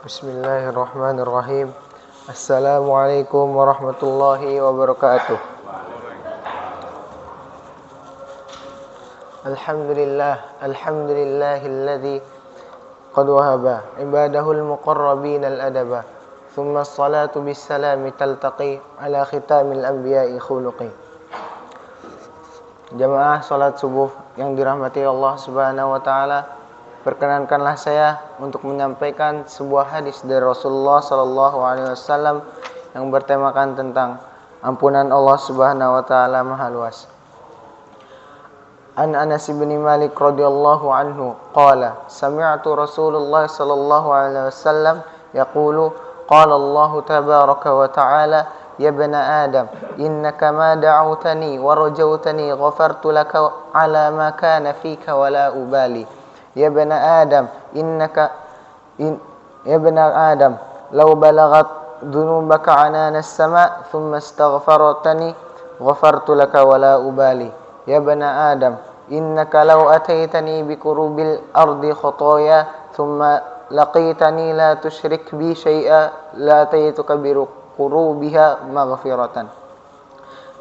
Bismillahirrahmanirrahim. Assalamualaikum warahmatullahi wabarakatuh. Alhamdulillahilladzi qad wahaba ibadahul muqarrabin al-adaba. Thumma as-salatu bis-salami taltaqi ala khitamil anbiya'i khuluqi. Jamaah salat subuh yang dirahmati Allah Subhanahu wa taala, perkenankanlah saya untuk menyampaikan sebuah hadis dari Rasulullah sallallahu alaihi wasallam yang bertemakan tentang ampunan Allah Subhanahu wa taala maha luas. An Anas bin Malik radhiyallahu anhu qala sami'tu Rasulullah sallallahu alaihi wasallam yaqulu qala Allah tabaraka wa ta'ala ya bani Adam innaka ma da'awtani wa rajawtani ghafartu laka ala ma kana fika wa la ubali. Ya bani Adam ya bani Adam law balagat dhunubaka anana as-sama' thumma astaghfartani ghafartu laka wa la ubali. Ya bani Adam innaka law ataitani bi qurubil ardi khataaya thumma laqitani la tusyrik bi syai'a la ataituka bi qurubiha maghfiratan.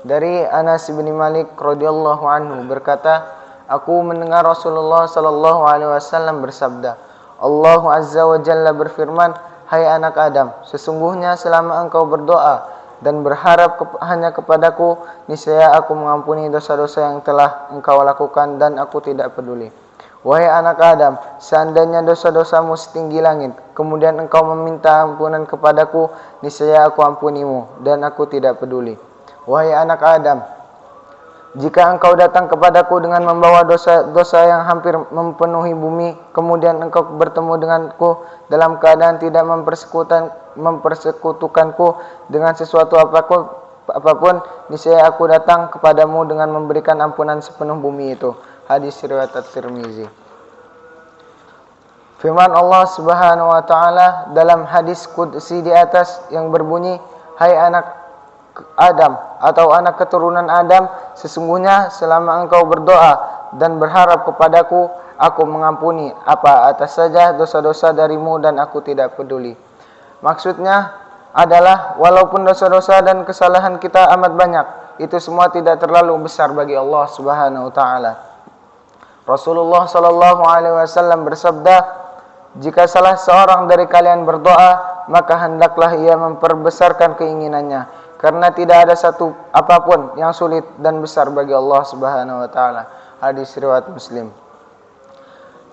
Dari Anas bin Malik radhiyallahu anhu berkata, aku mendengar Rasulullah sallallahu alaihi wasallam bersabda, Allah Azza wa Jalla berfirman, hai anak Adam, sesungguhnya selama engkau berdoa dan berharap hanya kepadaku, niscaya aku mengampuni dosa-dosa yang telah engkau lakukan dan aku tidak peduli. Wahai anak Adam, seandainya dosa-dosamu setinggi langit, kemudian engkau meminta ampunan kepadaku, niscaya aku ampunimu dan aku tidak peduli. Wahai anak Adam, jika engkau datang kepadaku dengan membawa dosa-dosa yang hampir memenuhi bumi, kemudian engkau bertemu denganku dalam keadaan tidak mempersekutukanku dengan sesuatu apapun, niscaya aku datang kepadamu dengan memberikan ampunan sepenuh bumi itu. Hadis riwayat At-Tirmizi. Firman Allah Subhanahu wa taala dalam hadis qudsi di atas yang berbunyi, hai anak Adam atau anak keturunan Adam, sesungguhnya selama engkau berdoa dan berharap kepadaku, aku mengampuni apa atas saja dosa-dosa darimu dan aku tidak peduli. Maksudnya adalah walaupun dosa-dosa dan kesalahan kita amat banyak, itu semua tidak terlalu besar bagi Allah Subhanahu wa taala. Rasulullah sallallahu alaihi wasallam bersabda, jika salah seorang dari kalian berdoa, maka hendaklah ia memperbesarkan keinginannya, karena tidak ada satu apapun yang sulit dan besar bagi Allah Subhanahu wa taala. Hadis riwayat Muslim.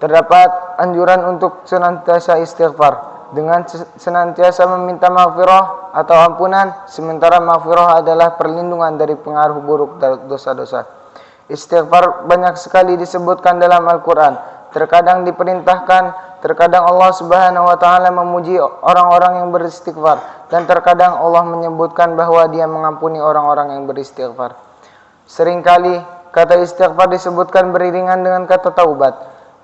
Terdapat anjuran untuk senantiasa istighfar dengan senantiasa meminta maghfirah atau ampunan, sementara maghfirah adalah perlindungan dari pengaruh buruk dosa-dosa. Istighfar banyak sekali disebutkan dalam Al-Quran. Terkadang diperintahkan, terkadang Allah Subhanahu wa taala memuji orang-orang yang beristighfar, dan terkadang Allah menyebutkan bahwa Dia mengampuni orang-orang yang beristighfar. Seringkali kata istighfar disebutkan beriringan dengan kata taubat.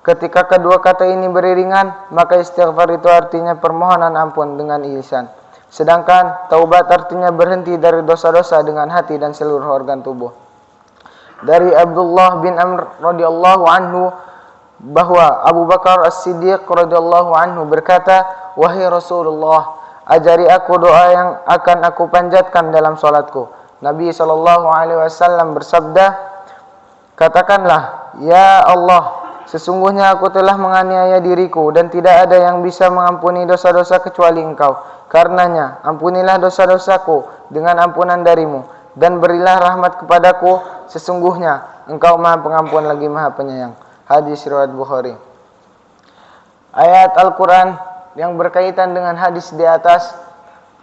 Ketika kedua kata ini beriringan, maka istighfar itu artinya permohonan ampun dengan lisan. Sedangkan taubat artinya berhenti dari dosa-dosa dengan hati dan seluruh organ tubuh. Dari Abdullah bin Amr radhiyallahu anhu bahwa Abu Bakar As-Siddiq radhiyallahu anhu berkata, wahai Rasulullah, ajari aku doa yang akan aku panjatkan dalam salatku. Nabi sallallahu alaihi wasallam bersabda, katakanlah, ya Allah, sesungguhnya aku telah menganiaya diriku dan tidak ada yang bisa mengampuni dosa-dosa kecuali Engkau. Karenanya, ampunilah dosa-dosaku dengan ampunan darimu dan berilah rahmat kepadaku, sesungguhnya Engkau Maha Pengampun lagi Maha Penyayang. Hadis riwayat Bukhari. Ayat Al-Quran yang berkaitan dengan hadis di atas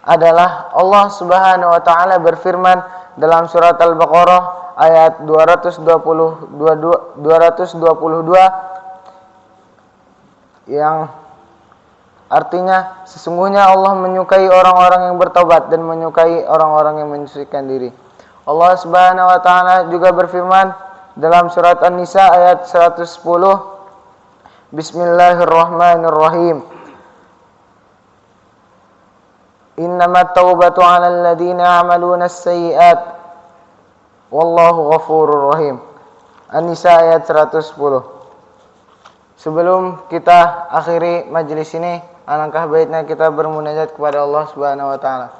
adalah Allah Subhanahu wa taala berfirman dalam surat Al-Baqarah ayat 222 yang artinya sesungguhnya Allah menyukai orang-orang yang bertobat dan menyukai orang-orang yang mensucikan diri. Allah Subhanahu wa taala juga berfirman dalam surat An-Nisa ayat 110, Bismillahirrahmanirrahim. Innamat taubatu 'alal ladzina ya'maluna as-sayyi'at wallahu ghafurur rahim. An-Nisa ayat 110. Sebelum kita akhiri majelis ini, Alangkah baiknya kita bermunajat kepada Allah Subhanahu wa taala.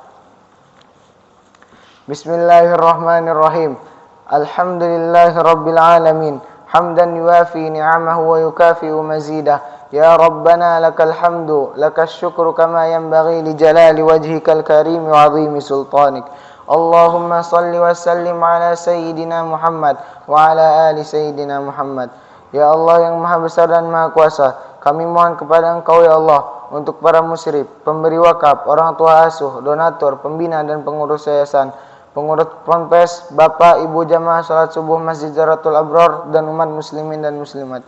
Bismillahirrahmanirrahim. Alhamdulillahirabbil alamin. Hamdan yuwafi ni'amahu wa yukafi'u mazidah. Ya Rabbana lakal hamdu, lakas syukru kama yanbaghi li jalali wajhikal karim wa 'azimi sultanik. Allahumma salli wa sallim ala sayyidina Muhammad wa ala ali sayyidina Muhammad. Ya Allah yang Maha Besar dan Maha Kuasa, kami mohon kepada Engkau ya Allah untuk para musyrif, pemberi wakaf, orang tua asuh, donatur, pembina dan pengurus yayasan, pengurus ponpes, bapak, ibu jamaah salat subuh Masjid Zaratul Abror dan umat muslimin dan muslimat.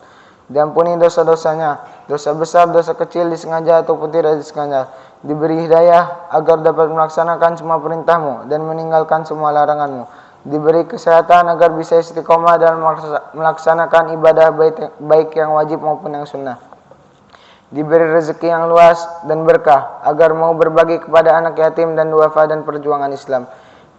Diampuni dosa-dosanya, dosa besar, dosa kecil disengaja ataupun tidak disengaja. Diberi hidayah agar dapat melaksanakan semua perintah-Mu dan meninggalkan semua larangan-Mu. Diberi kesehatan agar bisa istiqomah dalam melaksanakan ibadah baik yang wajib maupun yang sunnah. Diberi rezeki yang luas dan berkah agar mau berbagi kepada anak yatim dan duafa dan perjuangan Islam.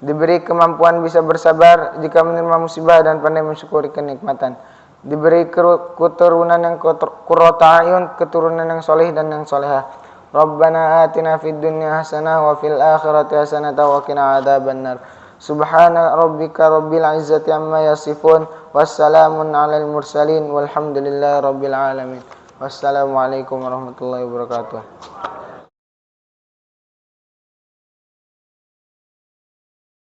Diberi kemampuan bisa bersabar jika menerima musibah dan pandai mensyukuri kenikmatan. Diberi keturunan yang qurrata a'yun, keturunan yang soleh dan yang solehah. Rabbana atina fid dunya hasanah wa fil akhirati hasanah wa qina adzabannar. Subhana rabbika rabbil izzati amma yasifun, wassalamun alal mursalin, walhamdulillahi rabbil alamin. Wassalamualaikum warahmatullahi wabarakatuh.